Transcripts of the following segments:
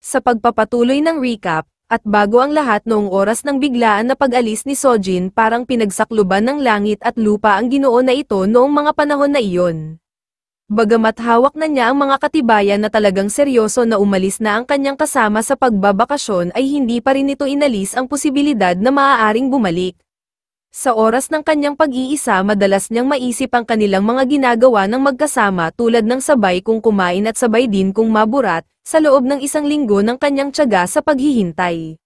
Sa pagpapatuloy ng recap, at bago ang lahat noong oras ng biglaan na pag-alis ni Sojin parang pinagsakluban ng langit at lupa ang Ginoo na ito noong mga panahon na iyon. Bagamat hawak na niya ang mga katibayan na talagang seryoso na umalis na ang kanyang kasama sa pagbabakasyon ay hindi pa rin ito inalis ang posibilidad na maaaring bumalik. Sa oras ng kanyang pag-iisa madalas niyang maisip ang kanilang mga ginagawa ng magkasama tulad ng sabay kung kumain at sabay din kung maburat, sa loob ng isang linggo ng kanyang tiyaga sa paghihintay.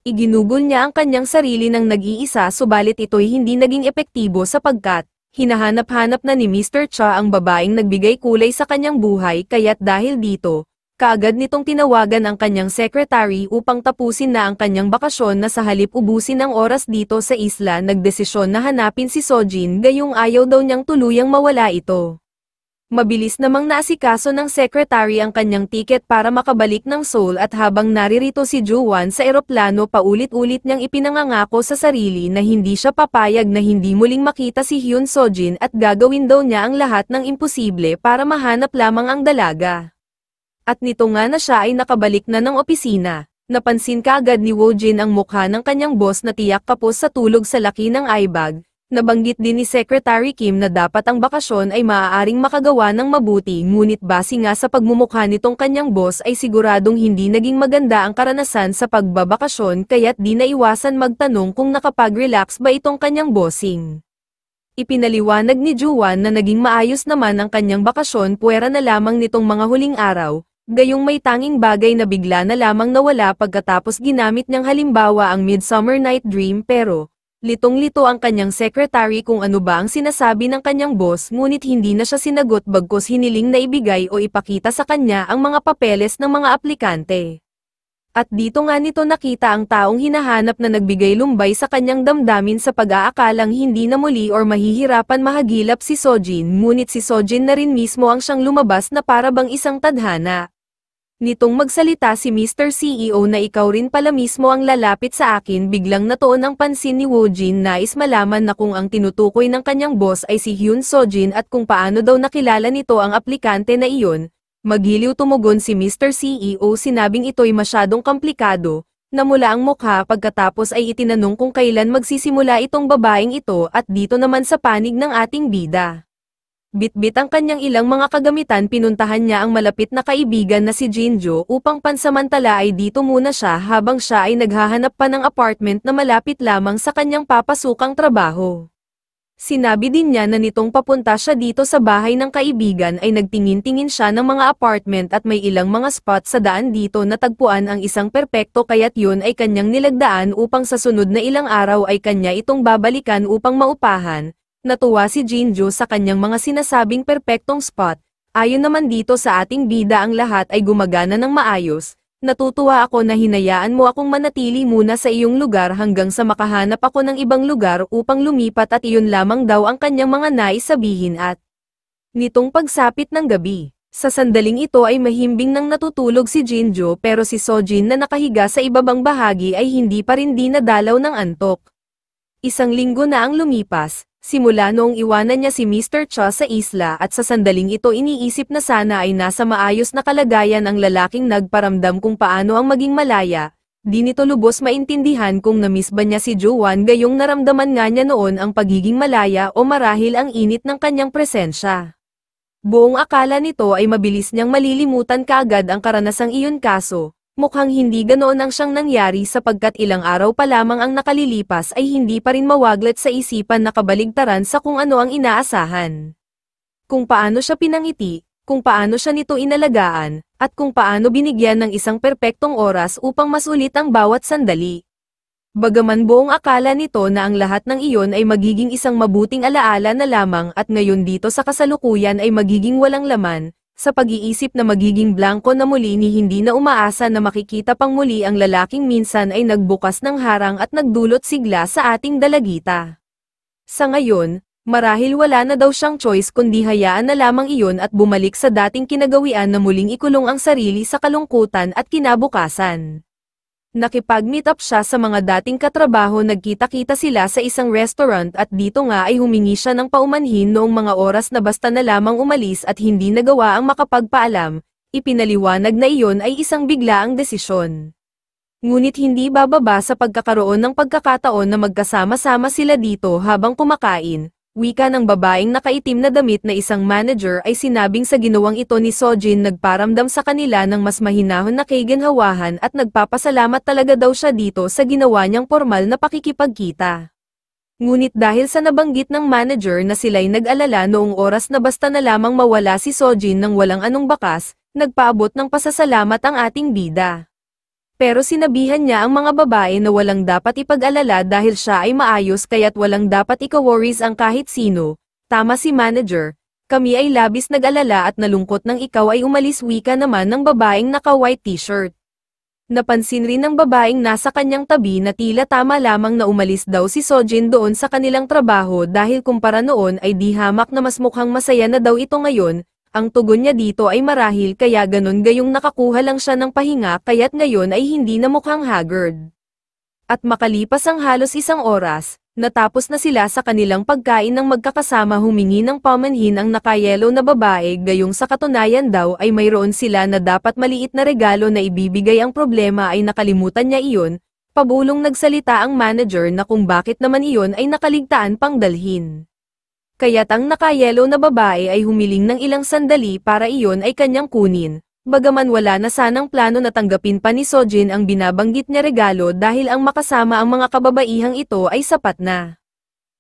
Iginugol niya ang kanyang sarili ng nag-iisa subalit ito'y hindi naging epektibo sapagkat, hinahanap-hanap na ni Mr. Cha ang babaeng nagbigay kulay sa kanyang buhay kaya't dahil dito, kaagad nitong tinawagan ang kanyang secretary upang tapusin na ang kanyang bakasyon na sa halip ubusin ang oras dito sa isla nagdesisyon na hanapin si Sojin gayong ayaw daw niyang tuluyang mawala ito. Mabilis namang naasikaso ng secretary ang kanyang tiket para makabalik ng Seoul at habang naririto si Ju-won sa eroplano paulit-ulit niyang ipinangangako sa sarili na hindi siya papayag na hindi muling makita si Hyun Sojin at gagawin daw niya ang lahat ng imposible para mahanap lamang ang dalaga. At nito nga na siya ay nakabalik na ng opisina, napansin kaagad ni Woo-jin ang mukha ng kanyang boss na tiyak kapos sa tulog sa laki ng eyebag. Nabanggit din ni Secretary Kim na dapat ang bakasyon ay maaaring makagawa ng mabuti ngunit base nga sa pagmumukha nitong kanyang boss ay siguradong hindi naging maganda ang karanasan sa pagbabakasyon kaya't di naiwasan magtanong kung nakapag-relax ba itong kanyang bossing. Ipinaliwanag ni Ju-won na naging maayos naman ang kanyang bakasyon puwera na lamang nitong mga huling araw, gayong may tanging bagay na bigla na lamang nawala pagkatapos ginamit niyang halimbawa ang Midsummer Night Dream pero, litong-lito ang kanyang secretary kung ano ba ang sinasabi ng kanyang boss ngunit hindi na siya sinagot bagkus hiniling na ibigay o ipakita sa kanya ang mga papeles ng mga aplikante. At dito nga nito nakita ang taong hinahanap na nagbigay lumbay sa kanyang damdamin sa pag-aakalang hindi na muli or mahihirapan mahagilap si Sojin ngunit si Sojin na rin mismo ang siyang lumabas na para bang isang tadhana. Nitong magsalita si Mr. CEO na ikaw rin pala mismo ang lalapit sa akin biglang natuon ang pansin ni Woo-jin nais malaman na kung ang tinutukoy ng kanyang boss ay si Hyun Sojin at kung paano daw nakilala nito ang aplikante na iyon. Maghiliw tumugon si Mr. CEO sinabing ito'y masyadong komplikado, namula ang mukha pagkatapos ay itinanong kung kailan magsisimula itong babaeng ito at dito naman sa panig ng ating bida. Bitbit ang kanyang ilang mga kagamitan pinuntahan niya ang malapit na kaibigan na si Jinjo upang pansamantala ay dito muna siya habang siya ay naghahanap pa ng apartment na malapit lamang sa kanyang papasukang trabaho. Sinabi din niya na nitong papunta siya dito sa bahay ng kaibigan ay nagtingin-tingin siya ng mga apartment at may ilang mga spot sa daan dito na tagpuan ang isang perpekto kaya't yun ay kanyang nilagdaan upang sa sunod na ilang araw ay kanya itong babalikan upang maupahan. Natuwa si Jinjo sa kanyang mga sinasabing perpektong spot. Ayon naman dito sa ating bida ang lahat ay gumagana ng maayos. Natutuwa ako na hinayaan mo akong manatili muna sa iyong lugar hanggang sa makahanap ako ng ibang lugar upang lumipat at iyon lamang daw ang kanyang mga nais sabihin at nitong pagsapit ng gabi. Sa sandaling ito ay mahimbing nang natutulog si Jinjo pero si Sojin na nakahiga sa ibabang bahagi ay hindi pa rin dinadalaw ng antok. Isang linggo na ang lumipas. Simula noong iwanan niya si Mr. Cha sa isla at sa sandaling ito iniisip na sana ay nasa maayos na kalagayan ang lalaking nagparamdam kung paano ang maging malaya, di nito lubos maintindihan kung namiss ba niya si Ju-won gayong naramdaman nga niya noon ang pagiging malaya o marahil ang init ng kanyang presensya. Buong akala nito ay mabilis niyang malilimutan kaagad ang karanasang iyon kaso, mukhang hindi ganoon ang siyang nangyari sapagkat ilang araw pa lamang ang nakalilipas ay hindi pa rin mawaglet sa isipan na kabaligtaran sa kung ano ang inaasahan. Kung paano siya pinangiti, kung paano siya nito inalagaan, at kung paano binigyan ng isang perpektong oras upang masulit ang bawat sandali. Bagaman buong akala nito na ang lahat ng iyon ay magiging isang mabuting alaala na lamang at ngayon dito sa kasalukuyan ay magiging walang laman, sa pag-iisip na magiging blanko na muli ni hindi na umaasa na makikita pang muli ang lalaking minsan ay nagbukas ng harang at nagdulot sigla sa ating dalagita. Sa ngayon, marahil wala na daw siyang choice kundi hayaan na lamang iyon at bumalik sa dating kinagawian na muling ikulong ang sarili sa kalungkutan at kinabukasan. Nakipag-meet up siya sa mga dating katrabaho nagkita-kita sila sa isang restaurant at dito nga ay humingi siya ng paumanhin noong mga oras na basta na lamang umalis at hindi nagawa ang makapagpaalam. ipinaliwanag na iyon ay isang biglaang desisyon. Ngunit hindi bababa sa pagkakaroon ng pagkakataon na magkasama-sama sila dito habang kumakain. Wika ng babaeng nakaitim na damit na isang manager ay sinabing sa ginawang ito ni Sojin nagparamdam sa kanila ng mas mahinahon na kaiganhawahan at nagpapasalamat talaga daw siya dito sa ginawa niyang formal na pakikipagkita. Ngunit dahil sa nabanggit ng manager na sila'y nag-alala noong oras na basta na lamang mawala si Sojin nang walang anong bakas, nagpaabot ng pasasalamat ang ating bida. Pero sinabihan niya ang mga babae na walang dapat ipag-alala dahil siya ay maayos kaya't walang dapat ika-worries ang kahit sino. Tama si manager, kami ay labis nag-alala at nalungkot nang ikaw ay umalis, wika naman ng babaeng naka-white t-shirt. Napansin rin ng babaeng nasa kanyang tabi na tila tama lamang na umalis daw si Sojin doon sa kanilang trabaho dahil kumpara noon ay di hamak na mas mukhang masaya na daw ito ngayon. Ang tugon niya dito ay marahil kaya ganon gayong nakakuha lang siya ng pahinga kaya't ngayon ay hindi na mukhang haggard. At makalipas ang halos isang oras, natapos na sila sa kanilang pagkain ng magkakasama humingi ng paumanhin ang nakayelo na babae gayong sa katunayan daw ay mayroon sila na dapat maliit na regalo na ibibigay ang problema ay nakalimutan niya iyon, pabulong nagsalita ang manager na kung bakit naman iyon ay nakaligtaan pang dalhin. Kaya't ang nakayelo na babae ay humiling ng ilang sandali para iyon ay kanyang kunin, bagaman wala na sanang plano na tanggapin pa ni Sojin ang binabanggit niya regalo dahil ang makasama ang mga kababaihang ito ay sapat na.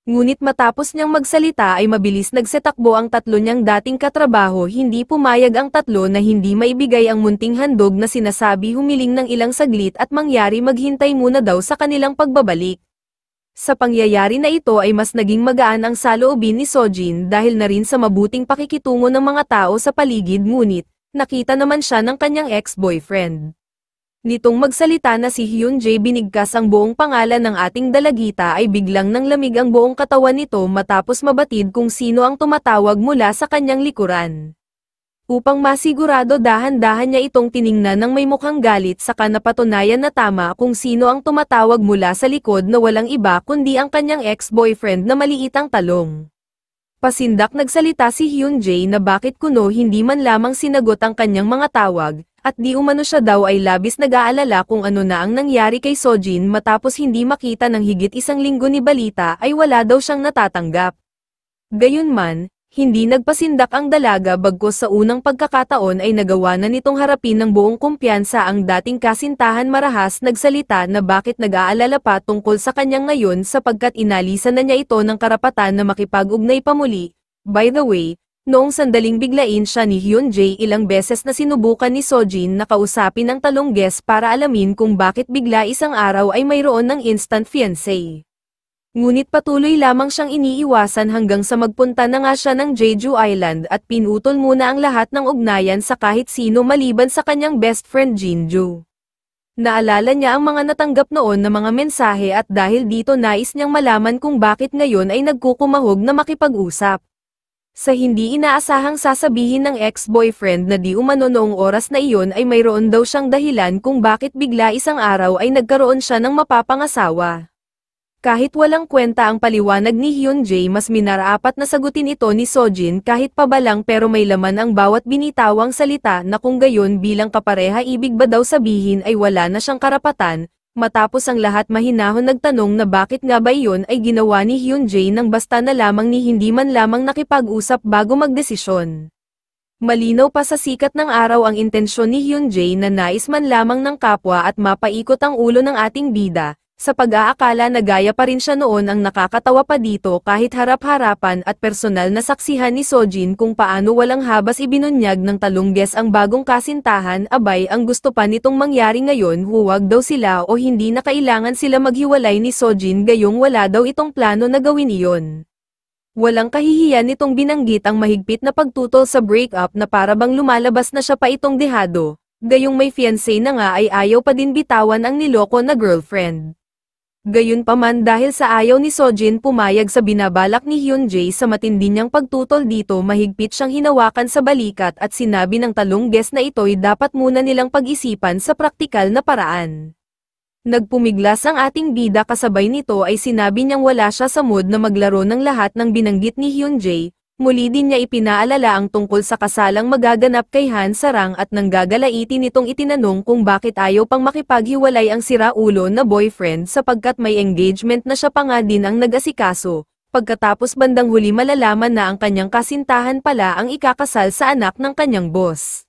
Ngunit matapos niyang magsalita ay mabilis nagsetakbo ang tatlo niyang dating katrabaho, hindi pumayag ang tatlo na hindi maibigay ang munting handog na sinasabi, humiling ng ilang saglit at mangyari maghintay muna daw sa kanilang pagbabalik. Sa pangyayari na ito ay mas naging magaan ang saloobin ni Sojin dahil na rin sa mabuting pakikitungo ng mga tao sa paligid, ngunit, nakita naman siya ng kanyang ex-boyfriend. Nitong magsalita na si Hyun-jae binigkas ang buong pangalan ng ating dalagita ay biglang nang lamig ang buong katawan nito matapos mabatid kung sino ang tumatawag mula sa kanyang likuran. Upang masigurado dahan-dahan niya itong tiningnan ng may mukhang galit saka napatunayan na tama kung sino ang tumatawag mula sa likod na walang iba kundi ang kanyang ex-boyfriend na maliit ang talong. Pasindak nagsalita si Hyun-jae na bakit kuno hindi man lamang sinagot ang kanyang mga tawag, at di umano siya daw ay labis nag-aalala kung ano na ang nangyari kay Sojin matapos hindi makita ng higit isang linggo ni balita ay wala daw siyang natatanggap. Gayunman, hindi nagpasindak ang dalaga bagkus sa unang pagkakataon ay nagawa na nitong harapin ng buong kumpiyansa ang dating kasintahan, marahas nagsalita na bakit nag-aalala pa tungkol sa kanyang ngayon sapagkat inalisan na niya ito ng karapatan na makipag-ugnay pa muli. By the way, noong sandaling biglain siya ni Hyun-jae, ilang beses na sinubukan ni Sojin na kausapin ang talong guest para alamin kung bakit bigla isang araw ay mayroon ng instant fiancé. Ngunit patuloy lamang siyang iniiwasan hanggang sa magpunta na nga siya ng Jeju Island at pinutol muna ang lahat ng ugnayan sa kahit sino maliban sa kanyang best friend Jinju. Naalala niya ang mga natanggap noon na mga mensahe at dahil dito nais niyang malaman kung bakit ngayon ay nagkukumahog na makipag-usap. Sa hindi inaasahang sasabihin ng ex-boyfriend na di umano noong oras na iyon ay mayroon daw siyang dahilan kung bakit bigla isang araw ay nagkaroon siya ng mapapangasawa. Kahit walang kwenta ang paliwanag ni Hyun-jae, mas minaraapat na sagutin ito ni Sojin kahit pa ba lang, pero may laman ang bawat binitawang salita na kung gayon bilang kapareha ibig ba daw sabihin ay wala na siyang karapatan. Matapos ang lahat mahinahon nagtanong na bakit nga ba iyon ay ginawa ni Hyun-jae nang basta na lamang ni hindi man lamang nakipag-usap bago magdesisyon. Malinaw pa sa sikat ng araw ang intensyon ni Hyun-jae na nais man lamang ng kapwa at mapaikot ang ulo ng ating bida. Sa pag-aakala na gaya pa rin siya noon, ang nakakatawa pa dito kahit harap-harapan at personal na saksihan ni Sojin kung paano walang habas ibinunyag ng talongges ang bagong kasintahan. Abay, ang gusto pa nitong mangyari ngayon, huwag daw sila o hindi na kailangan sila maghiwalay ni Sojin gayong wala daw itong plano na gawin iyon. Walang kahihiyan nitong binanggit ang mahigpit na pagtutol sa breakup na para bang lumalabas na siya pa itong dehado, gayong may fiancé na nga ay ayaw pa din bitawan ang niloko na girlfriend. Gayunpaman, dahil sa ayaw ni Sojin pumayag sa binabalak ni Hyun-jae sa matindi niyang pagtutol dito, mahigpit siyang hinawakan sa balikat at sinabi ng talongges na ito'y dapat muna nilang pag-isipan sa praktikal na paraan. Nagpumiglas ang ating bida, kasabay nito ay sinabi niyang wala siya sa mood na maglaro ng lahat ng binanggit ni Hyun-jae, Muli din niya ipinaalala ang tungkol sa kasalang magaganap kay Han Sarang at nang gagalaitin nitong itinanong kung bakit ayaw pang makipaghiwalay ang siraulo na boyfriend sapagkat may engagement na siya pa nga din ang nag-asikaso. Pagkatapos bandang huli malalaman na ang kanyang kasintahan pala ang ikakasal sa anak ng kanyang boss.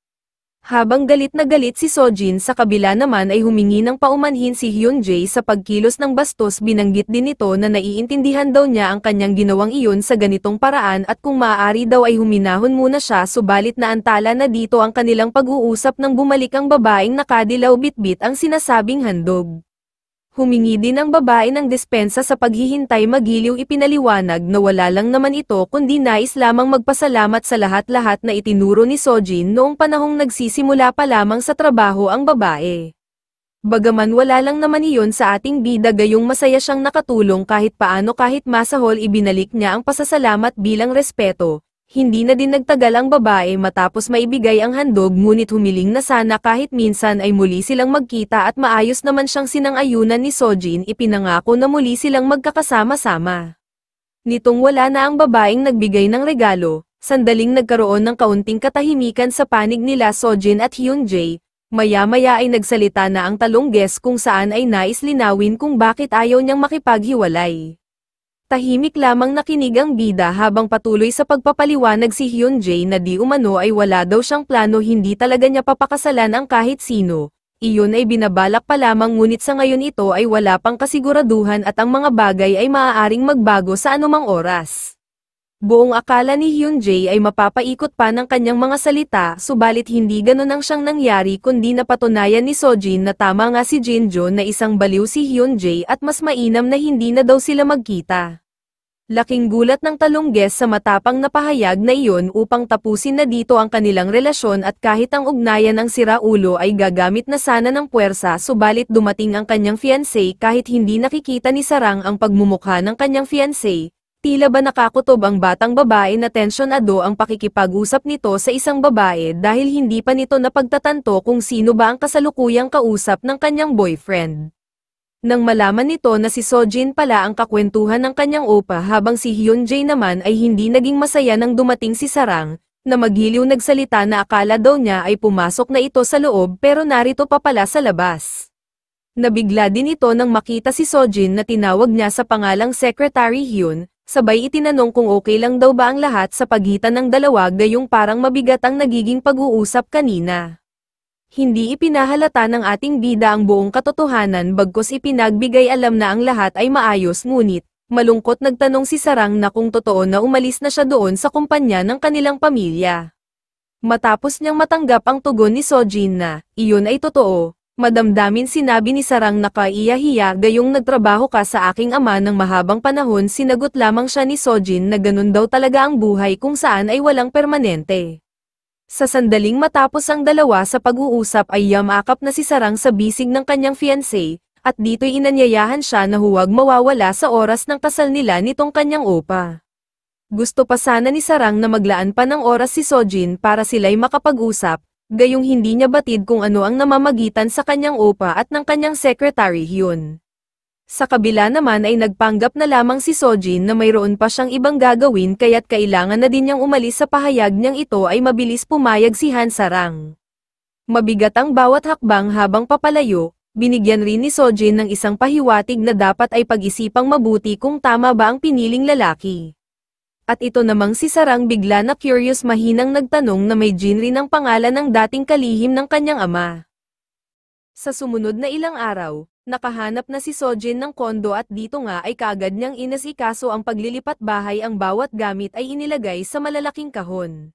Habang galit na galit si Sojin sa kabila naman ay humingi ng paumanhin si Hyunjae sa pagkilos ng bastos, binanggit din nito na naiintindihan daw niya ang kanyang ginawang iyon sa ganitong paraan at kung maaari daw ay huminahon muna siya, subalit naantala na dito ang kanilang pag-uusap nang bumalik ang babaeng nakadilaw bitbit ang sinasabing handog. Humingi din ang babae ng dispensa sa paghihintay, magiliw ipinaliwanag na wala lang naman ito kundi nais lamang magpasalamat sa lahat-lahat na itinuro ni Sojin noong panahong nagsisimula pa lamang sa trabaho ang babae. Bagaman wala lang naman iyon sa ating bida, gayong masaya siyang nakatulong kahit paano, kahit masahol ibinalik niya ang pasasalamat bilang respeto. Hindi na din nagtagal ang babae matapos maibigay ang handog, ngunit humiling na sana kahit minsan ay muli silang magkita at maayos naman siyang sinang-ayunan ni Sojin. Ipinangako na muli silang magkakasama-sama. Nitong wala na ang babaeng nagbigay ng regalo, sandaling nagkaroon ng kaunting katahimikan sa panig nila Sojin at Hyunjae. Maya-maya ay nagsalita na ang talong guest kung saan ay nais linawin kung bakit ayaw niyang makipaghiwalay. Tahimik lamang nakinig ang bida habang patuloy sa pagpapaliwanag si Hyunjae na di umano ay wala daw siyang plano, hindi talaga niya papakasalan ang kahit sino. Iyon ay binabalak pa lamang, ngunit sa ngayon ito ay wala pang kasiguraduhan at ang mga bagay ay maaaring magbago sa anumang oras. Buong akala ni Hyunjae ay mapapaikot pa ng kanyang mga salita, subalit hindi ganon ang siyang nangyari kundi napatunayan ni Sojin na tama nga si Jinjo na isang baliw si Hyunjae at mas mainam na hindi na daw sila magkita. Laking gulat ng talong guest sa matapang na pahayag na iyon upang tapusin na dito ang kanilang relasyon at kahit ang ugnayan ng siraulo ay gagamit na sana ng puwersa, subalit dumating ang kanyang fiancé. Kahit hindi nakikita ni Sarang ang pagmumukha ng kanyang fiancé, tila ba nakakutob ang batang babae na tensyonado ang pakikipag-usap nito sa isang babae dahil hindi pa nito napagtatanto kung sino ba ang kasalukuyang kausap ng kanyang boyfriend. Nang malaman nito na si Sojin pala ang kakwentuhan ng kanyang opa, habang si Hyunjae naman ay hindi naging masaya nang dumating si Sarang, na magiliw nagsalita na akala daw niya ay pumasok na ito sa loob pero narito pa pala sa labas. Nabigla din ito nang makita si Sojin na tinawag niya sa pangalang Secretary Hyun, sabay itinanong kung okay lang daw ba ang lahat sa pagitan ng dalawa, gayong parang mabigat ang nagiging pag-uusap kanina. Hindi ipinahalata ng ating bida ang buong katotohanan, bagkus ipinagbigay alam na ang lahat ay maayos, ngunit malungkot nagtanong si Sarang na kung totoo na umalis na siya doon sa kumpanya ng kanilang pamilya. Matapos niyang matanggap ang tugon ni Sojin na, iyon ay totoo, madamdamin sinabi ni Sarang na kaiya-hiya, gayong nagtrabaho ka sa aking ama ng mahabang panahon. Sinagot lamang siya ni Sojin na ganun daw talaga ang buhay kung saan ay walang permanente. Sa sandaling matapos ang dalawa sa pag-uusap ay yamakap na si Sarang sa bisig ng kanyang fiancé, at dito'y inanyayahan siya na huwag mawawala sa oras ng kasal nila nitong kanyang opa. Gusto pa sana ni Sarang na maglaan pa ng oras si Sojin para sila'y makapag-usap, gayong hindi niya batid kung ano ang namamagitan sa kanyang opa at ng kanyang secretary Hyun. Sa kabila naman ay nagpanggap na lamang si Sojin na mayroon pa siyang ibang gagawin, kaya't kailangan na din niyang umalis. Sa pahayag niyang ito ay mabilis pumayag si Han Sarang. Mabigat ang bawat hakbang habang papalayo, binigyan rin ni Sojin ng isang pahiwatig na dapat ay pag-isipang mabuti kung tama ba ang piniling lalaki. At ito namang si Sarang bigla na curious, mahinang nagtanong na may Jin rin ang pangalan ng dating kalihim ng kanyang ama. Sa sumunod na ilang araw, nakahanap na si Sojin ng kondo at dito nga ay kaagad niyang inasikaso ang paglilipat bahay. Ang bawat gamit ay inilagay sa malalaking kahon.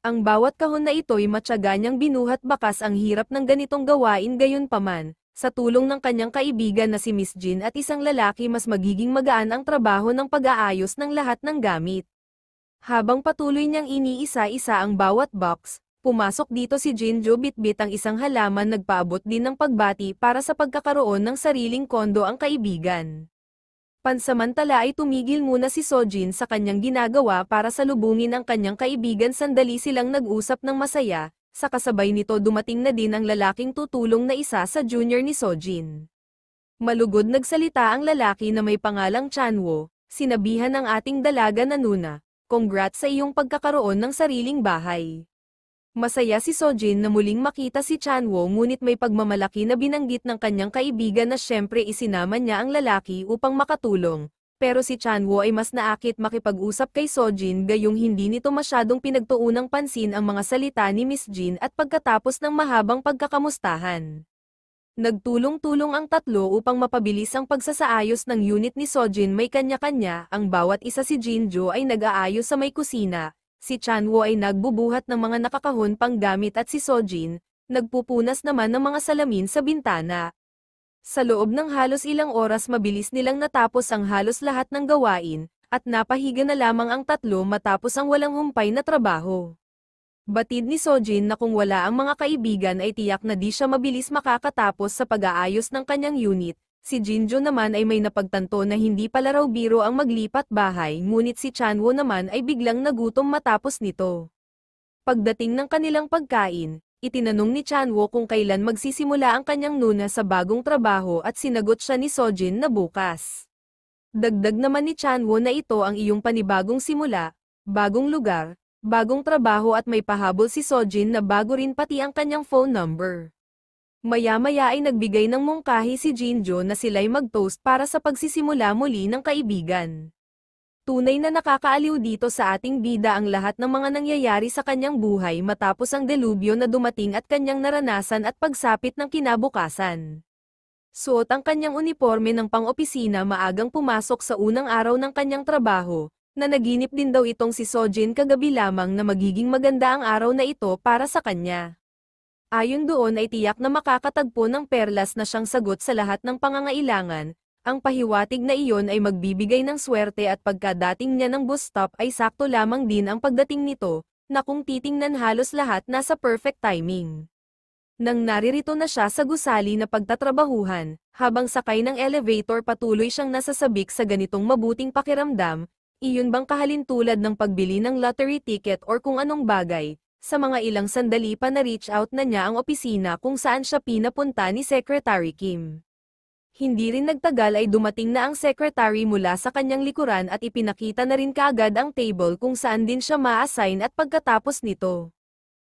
Ang bawat kahon na ito'y matyaga niyang binuhat, bakas ang hirap ng ganitong gawain, gayunpaman, sa tulong ng kanyang kaibigan na si Miss Jin at isang lalaki, mas magiging magaan ang trabaho ng pag-aayos ng lahat ng gamit. Habang patuloy niyang iniisa-isa ang bawat box, pumasok dito si Jinjo, bitbit ang isang halaman. Nagpaabot din ng pagbati para sa pagkakaroon ng sariling kondo ang kaibigan. Pansamantala ay tumigil muna si Sojin sa kanyang ginagawa para salubungin ang kanyang kaibigan. Sandali silang nag-usap ng masaya, sa kasabay nito dumating na din ang lalaking tutulong na isa sa junior ni Sojin. Malugod nagsalita ang lalaki na may pangalang Chanwo, sinabihan ng ating dalaga na Nuna, congrats sa iyong pagkakaroon ng sariling bahay. Masaya si Sojin na muling makita si Chanwo ngunit may pagmamalaki na binanggit ng kanyang kaibigan na syempre isinama niya ang lalaki upang makatulong. Pero si Chanwo ay mas naakit makipag-usap kay Sojin gayong hindi nito masyadong pinagtuunang pansin ang mga salita ni Miss Jin at pagkatapos ng mahabang pagkakamustahan. Nagtulong-tulong ang tatlo upang mapabilis ang pagsasaayos ng unit ni Sojin may kanya-kanya, ang bawat isa si Jinjo ay nag-aayos sa may kusina, si Chanwo ay nagbubuhat ng mga nakakahon pang gamit at si Sojin, nagpupunas naman ng mga salamin sa bintana. Sa loob ng halos ilang oras mabilis nilang natapos ang halos lahat ng gawain, at napahiga na lamang ang tatlo matapos ang walang humpay na trabaho. Batid ni Sojin na kung wala ang mga kaibigan ay tiyak na di siya mabilis makakatapos sa pag-aayos ng kanyang unit, si Jinjo naman ay may napagtanto na hindi pala raw biro ang maglipat bahay ngunit si Chanwo naman ay biglang nagutom matapos nito. Pagdating ng kanilang pagkain, itinanong ni Chanwo kung kailan magsisimula ang kanyang nuna sa bagong trabaho at sinagot siya ni Sojin na bukas. Dagdag naman ni Chanwo na ito ang iyong panibagong simula, bagong lugar, bagong trabaho at may pahabol si Sojin na bago rin pati ang kanyang phone number. Maya-maya ay nagbigay ng mungkahi si Jinjo na sila'y mag-toast para sa pagsisimula muli ng kaibigan. Tunay na nakakaaliw dito sa ating bida ang lahat ng mga nangyayari sa kanyang buhay matapos ang delubyo na dumating at kanyang naranasan at pagsapit ng kinabukasan. Suot ang kanyang uniforme ng pang-opisina maagang pumasok sa unang araw ng kanyang trabaho, na naginip din daw itong si Sojin kagabi lamang na magiging maganda ang araw na ito para sa kanya. Ayon doon ay tiyak na makakatagpo ng perlas na siyang sagot sa lahat ng pangangailangan. Ang pahiwatig na iyon ay magbibigay ng swerte at pagkadating niya ng bus stop ay sakto lamang din ang pagdating nito, na kung titingnan halos lahat nasa perfect timing. Nang naririto na siya sa gusali na pagtatrabahuhan, habang sakay ng elevator patuloy siyang nasasabik sa ganitong mabuting pakiramdam, iyon bang kahalintulad ng pagbili ng lottery ticket or kung anong bagay, sa mga ilang sandali pa na reach out na niya ang opisina kung saan siya pinapunta ni Secretary Kim. Hindi rin nagtagal ay dumating na ang secretary mula sa kanyang likuran at ipinakita na rin kaagad ang table kung saan din siya ma-assign at pagkatapos nito.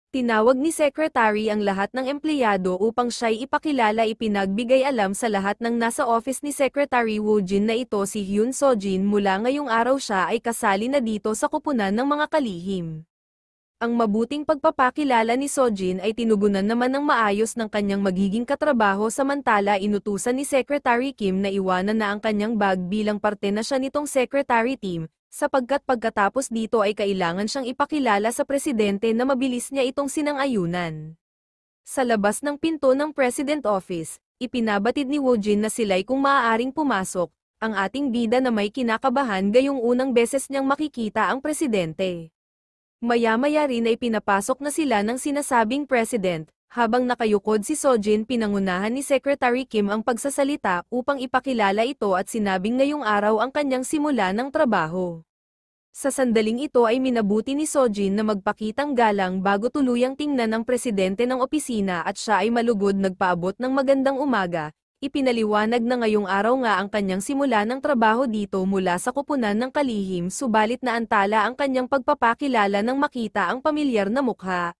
Tinawag ni secretary ang lahat ng empleyado upang siya'y ipakilala ipinagbigay alam sa lahat ng nasa office ni Secretary Woo Jin na ito si Hyun Sojin mula ngayong araw siya ay kasali na dito sa kupunan ng mga kalihim. Ang mabuting pagpapakilala ni Sojin ay tinugunan naman ng maayos ng kanyang magiging katrabaho samantala inutusan ni Secretary Kim na iwanan na ang kanyang bag bilang parte na siya nitong secretary team, sapagkat pagkatapos dito ay kailangan siyang ipakilala sa presidente na mabilis niya itong sinang-ayunan. Sa labas ng pinto ng President Office, ipinabatid ni Woo Jin na sila'y kung maaaring pumasok, ang ating bida na may kinakabahan gayong unang beses niyang makikita ang presidente. Maya-maya rin ay pinapasok na sila ng sinasabing president, habang nakayukod si Sojin pinangunahan ni Secretary Kim ang pagsasalita upang ipakilala ito at sinabing ngayong araw ang kanyang simula ng trabaho. Sa sandaling ito ay minabuti ni Sojin na magpakitang galang bago tuluyang tingnan ang presidente ng opisina at siya ay malugod nagpaabot ng magandang umaga. Ipinaliwanag na ngayong araw nga ang kanyang simula ng trabaho dito mula sa kupunan ng kalihim subalit naantala ang kanyang pagpapakilala nang makita ang pamilyar na mukha.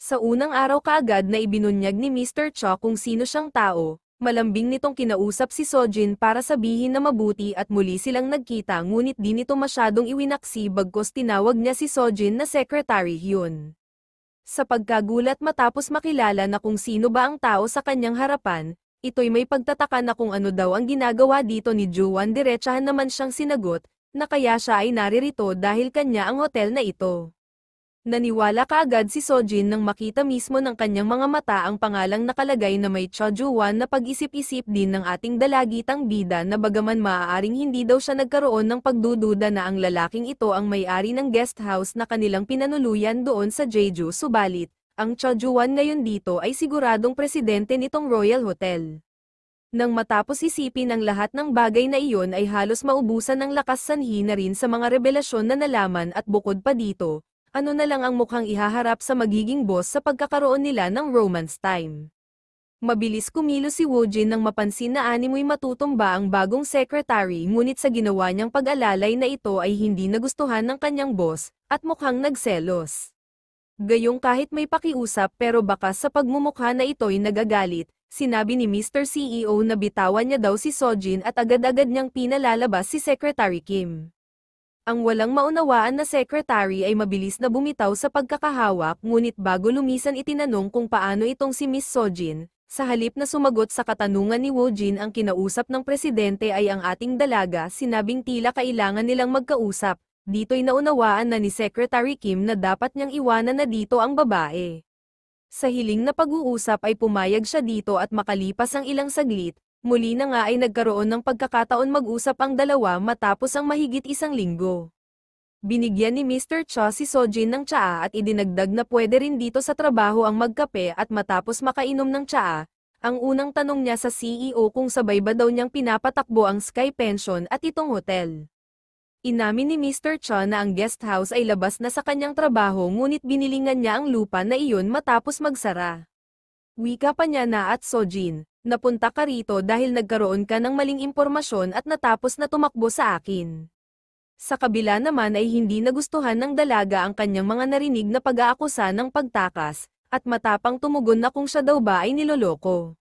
Sa unang araw kaagad na ibinunyag ni Mr. Cho kung sino siyang tao, malambing nitong kinausap si Sojin para sabihin na mabuti at muli silang nagkita ngunit di nito masyadong iwinaksi bagkos tinawag niya si Sojin na Secretary Hyun. Sa pagkagulat matapos makilala na kung sino ba ang tao sa kanyang harapan, ito'y may pagtataka na kung ano daw ang ginagawa dito ni Juan diretsahan naman siyang sinagot, na kaya siya ay naririto dahil kanya ang hotel na ito. Naniwala kaagad si Sojin nang makita mismo ng kanyang mga mata ang pangalang nakalagay na may Cho Juan na pag-isip-isip din ng ating dalagitang bida na bagaman maaaring hindi daw siya nagkaroon ng pagdududa na ang lalaking ito ang may-ari ng guest house na kanilang pinanuluyan doon sa Jeju subalit, ang Cho Juan ngayon dito ay siguradong presidente nitong Royal Hotel. Nang matapos isipin ang lahat ng bagay na iyon ay halos maubusan ng lakas sanhi na rin sa mga revelasyon na nalaman at bukod pa dito, ano na lang ang mukhang ihaharap sa magiging boss sa pagkakaroon nila ng romance time. Mabilis kumilos si Woojin nang mapansin na animoy matutumba ang bagong secretary, ngunit sa ginawa niyang pag-alalay na ito ay hindi nagustuhan ng kanyang boss, at mukhang nagselos. Gayong kahit may pakiusap pero bakas sa pagmumukha na ito'y nagagalit, sinabi ni Mr. CEO na bitawan niya daw si Sojin at agad-agad niyang pinalalabas si Secretary Kim. Ang walang maunawaan na secretary ay mabilis na bumitaw sa pagkakahawak, ngunit bago lumisan itinanong kung paano itong si Miss Sojin. Sa halip na sumagot sa katanungan ni Woojin, ang kinausap ng presidente ay ang ating dalaga, sinabing tila kailangan nilang magkausap. Dito'y naunawaan na ni Secretary Kim na dapat niyang iwanan na dito ang babae. Sa hiling na pag-uusap ay pumayag siya dito at makalipas ang ilang saglit, muli na nga ay nagkaroon ng pagkakataon mag-usap ang dalawa matapos ang mahigit isang linggo. Binigyan ni Mr. Cho si Sojin ng tsaa at idinagdag na pwede rin dito sa trabaho ang magkape at matapos makainom ng tsaa, ang unang tanong niya sa CEO kung sabay ba daw niyang pinapatakbo ang Sky Pension at itong hotel. Inamin ni Mr. Cho na ang guest house ay labas na sa kanyang trabaho, ngunit binilingan niya ang lupa na iyon matapos magsara. Wika pa niya na at Sojin, napunta ka rito dahil nagkaroon ka ng maling impormasyon at natapos na tumakbo sa akin. Sa kabila naman ay hindi nagustuhan ng dalaga ang kanyang mga narinig na pag-aakusa ng pagtakas, at matapang tumugon na kung siya daw ba ay niloloko.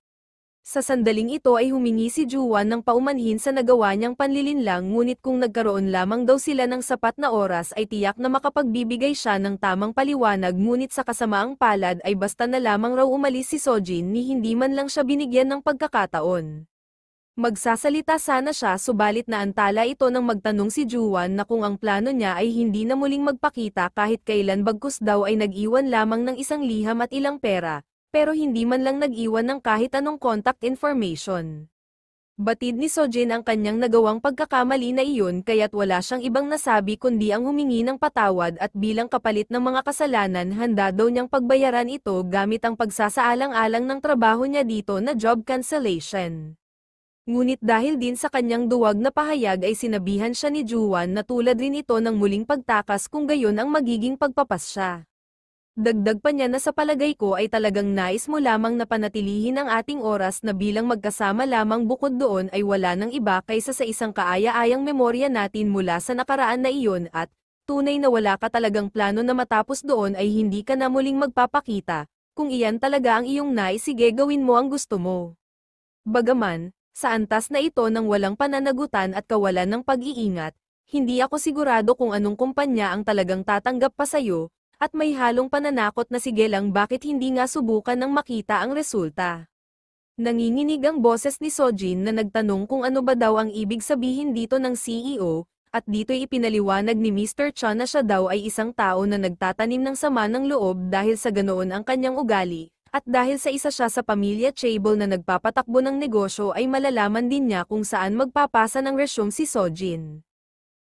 Sa sandaling ito ay humingi si Juwan ng paumanhin sa nagawa niyang panlilinlang, ngunit kung nagkaroon lamang daw sila ng sapat na oras ay tiyak na makapagbibigay siya ng tamang paliwanag, ngunit sa kasamaang palad ay basta na lamang raw umalis si Sojin ni hindi man lang siya binigyan ng pagkakataon. Magsasalita sana siya, subalit naantala ito nang magtanong si Juwan na kung ang plano niya ay hindi na muling magpakita kahit kailan, bagkus daw ay nag-iwan lamang ng isang liham at ilang pera, pero hindi man lang nag-iwan ng kahit anong contact information. Batid ni Sojin ang kanyang nagawang pagkakamali na iyon, kaya't wala siyang ibang nasabi kundi ang humingi ng patawad, at bilang kapalit ng mga kasalanan handa daw niyang pagbayaran ito gamit ang pagsasaalang-alang ng trabaho niya dito na job cancellation. Ngunit dahil din sa kanyang duwag na pahayag ay sinabihan siya ni Juwan na tulad rin ito ng muling pagtakas kung gayon ang magiging pagpapasya. Dagdag pa niya na sa palagay ko ay talagang nais mo lamang na panatilihin ang ating oras na bilang magkasama lamang, bukod doon ay wala nang iba kaysa sa isang kaaya-ayang memorya natin mula sa nakaraan na iyon, at tunay na wala ka talagang plano na matapos doon ay hindi ka na muling magpapakita. Kung iyan talaga ang iyong nais, sige gawin mo ang gusto mo. Bagaman, sa antas na ito ng walang pananagutan at kawalan ng pag-iingat, hindi ako sigurado kung anong kumpanya ang talagang tatanggap pa sayo, at may halong pananakot na sige lang bakit hindi nga subukan ng makita ang resulta. Nanginginig ang boses ni Sojin na nagtanong kung ano ba daw ang ibig sabihin dito ng CEO, at dito'y ipinaliwanag ni Mr. Cho na siya daw ay isang tao na nagtatanim ng sama ng loob dahil sa ganoon ang kanyang ugali. At dahil sa isa siya sa pamilya Chable na nagpapatakbo ng negosyo ay malalaman din niya kung saan magpapasa ng resume si Sojin.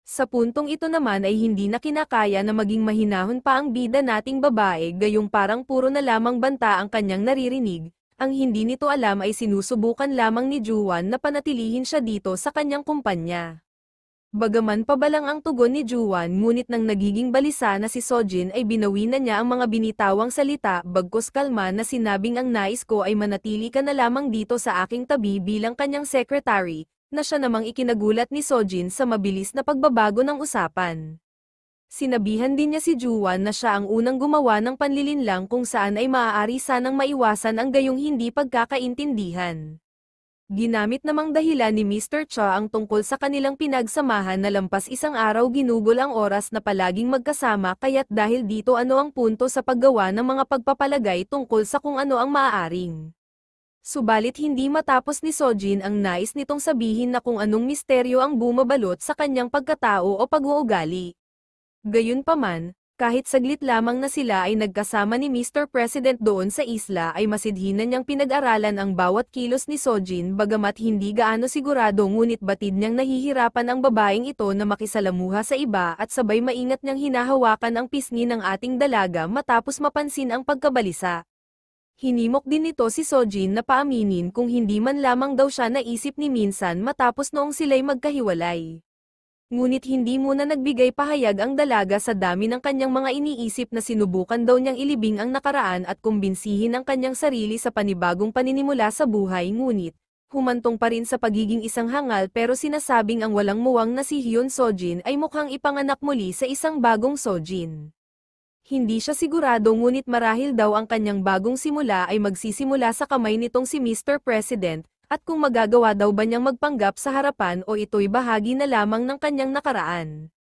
Sa puntong ito naman ay hindi na kinakaya na maging mahinahon pa ang bida nating babae, gayong parang puro na lamang banta ang kanyang naririnig. Ang hindi nito alam ay sinusubukan lamang ni Juwan na panatilihin siya dito sa kanyang kumpanya. Bagaman pabalang ang tugon ni Juwan, ngunit nang nagiging balisa na si Sojin ay binawi na niya ang mga binitawang salita, bagkus kalma na sinabing ang nais ko ay manatili ka na lamang dito sa aking tabi bilang kanyang secretary, na siya namang ikinagulat ni Sojin sa mabilis na pagbabago ng usapan. Sinabihan din niya si Juwan na siya ang unang gumawa ng panlilinlang kung saan ay maaari sanang maiwasan ang gayong hindi pagkakaintindihan. Ginamit namang dahilan ni Mr. Cho ang tungkol sa kanilang pinagsamahan na lampas isang araw ginugol ang oras na palaging magkasama, kaya't dahil dito ano ang punto sa paggawa ng mga pagpapalagay tungkol sa kung ano ang maaaring. Subalit hindi matapos ni Sojin ang nais nitong sabihin na kung anong misteryo ang bumabalot sa kanyang pagkatao o pag-uugali. Gayunpaman, kahit saglit lamang na sila ay nagkasama ni Mr. President doon sa isla ay masidhinan niyang pinag-aralan ang bawat kilos ni Sojin, bagamat hindi gaano sigurado, ngunit batid niyang nahihirapan ang babaeng ito na makisalamuha sa iba at sabay maingat niyang hinahawakan ang pisngi ng ating dalaga matapos mapansin ang pagkabalisa. Hinimok din nito si Sojin na paaminin kung hindi man lamang daw siya naisip ni minsan matapos noong sila'y magkahiwalay. Ngunit hindi muna nagbigay pahayag ang dalaga sa dami ng kanyang mga iniisip na sinubukan daw niyang ilibing ang nakaraan at kumbinsihin ang kanyang sarili sa panibagong paninimula sa buhay ngunit, humantong pa rin sa pagiging isang hangal pero sinasabing ang walang muwang na si Hyun Sojin ay mukhang ipanganak muli sa isang bagong Sojin. Hindi siya sigurado ngunit marahil daw ang kanyang bagong simula ay magsisimula sa kamay nitong si Mr. President, at kung magagawa daw ba niyang magpanggap sa harapan o ito'y bahagi na lamang ng kanyang nakaraan.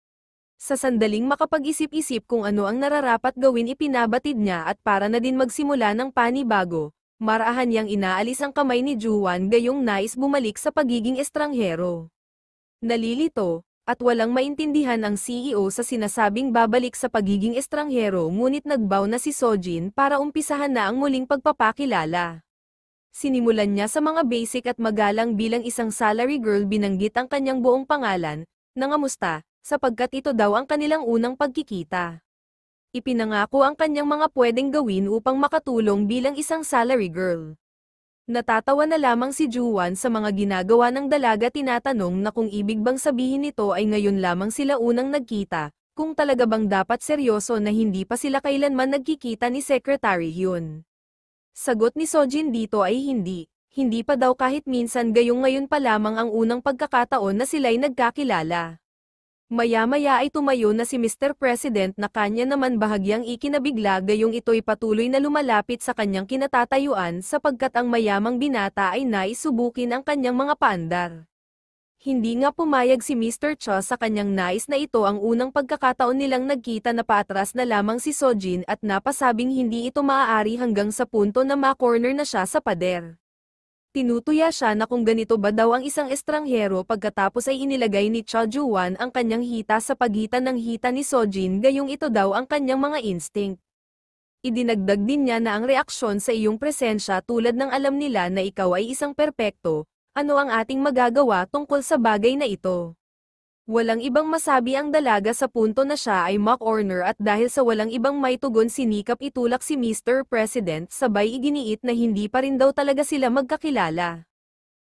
Sa sandaling makapag-isip-isip kung ano ang nararapat gawin ipinabatid niya at para na din magsimula ng panibago, marahan niyang inaalis ang kamay ni Juwan gayong nais bumalik sa pagiging estranghero. Nalilito, at walang maintindihan ang CEO sa sinasabing babalik sa pagiging estranghero ngunit nagbaw na si Sojin para umpisahan na ang muling pagpapakilala. Sinimulan niya sa mga basic at magalang bilang isang salary girl binanggit ang kanyang buong pangalan, nangamusta, sapagkat ito daw ang kanilang unang pagkikita. Ipinangako ang kanyang mga pwedeng gawin upang makatulong bilang isang salary girl. Natatawa na lamang si Juwan sa mga ginagawa ng dalaga tinatanong na kung ibig bang sabihin nito ay ngayon lamang sila unang nagkita, kung talaga bang dapat seryoso na hindi pa sila kailanman nagkikita ni Secretary Hyun. Sagot ni Sojin dito ay hindi pa daw kahit minsan gayong ngayon pa lamang ang unang pagkakataon na sila'y nagkakilala. Maya-maya ay tumayo na si Mr. President na kanya naman bahagyang ikinabigla gayong ito'y patuloy na lumalapit sa kanyang kinatatayuan sapagkat ang mayamang binata ay naisubukin ang kanyang mga paandar. Hindi nga pumayag si Mr. Cho sa kanyang nais na ito ang unang pagkakataon nilang nagkita na paatras na lamang si Sojin at napasabing hindi ito maaari hanggang sa punto na ma-corner na siya sa pader. Tinutuya siya na kung ganito ba daw ang isang estranghero pagkatapos ay inilagay ni Cho Juwan ang kanyang hita sa pagitan ng hita ni Sojin gayong ito daw ang kanyang mga instinct. Idinagdag din niya na ang reaksyon sa iyong presensya tulad ng alam nila na ikaw ay isang perpekto. Ano ang ating magagawa tungkol sa bagay na ito? Walang ibang masabi ang dalaga sa punto na siya ay mock-honor at dahil sa walang ibang maitugon sinikap itulak si Mr. President sabay iginiit na hindi pa rin daw talaga sila magkakilala.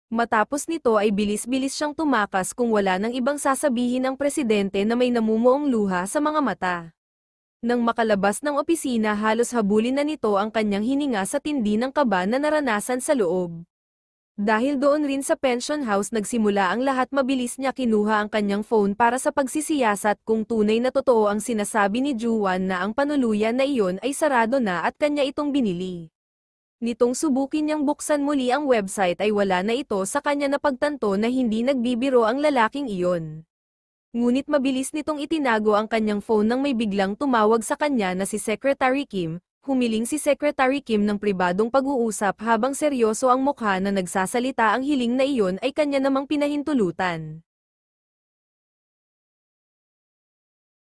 Matapos nito ay bilis-bilis siyang tumakas kung wala nang ibang sasabihin ang presidente na may namumuong luha sa mga mata. Nang makalabas ng opisina halos habulin na nito ang kanyang hininga sa tindi ng kaba na naranasan sa loob. Dahil doon rin sa pension house nagsimula ang lahat mabilis niya kinuha ang kanyang phone para sa pagsisiyasat kung tunay na totoo ang sinasabi ni Juwan na ang panuluyan na iyon ay sarado na at kanya itong binili. Nitong subukin niyang buksan muli ang website ay wala na ito sa kanya napagtanto na hindi nagbibiro ang lalaking iyon. Ngunit mabilis nitong itinago ang kanyang phone nang may biglang tumawag sa kanya na si Secretary Kim. Humiling si Secretary Kim ng pribadong pag-uusap habang seryoso ang mukha na nagsasalita ang hiling na iyon ay kanya namang pinahintulutan.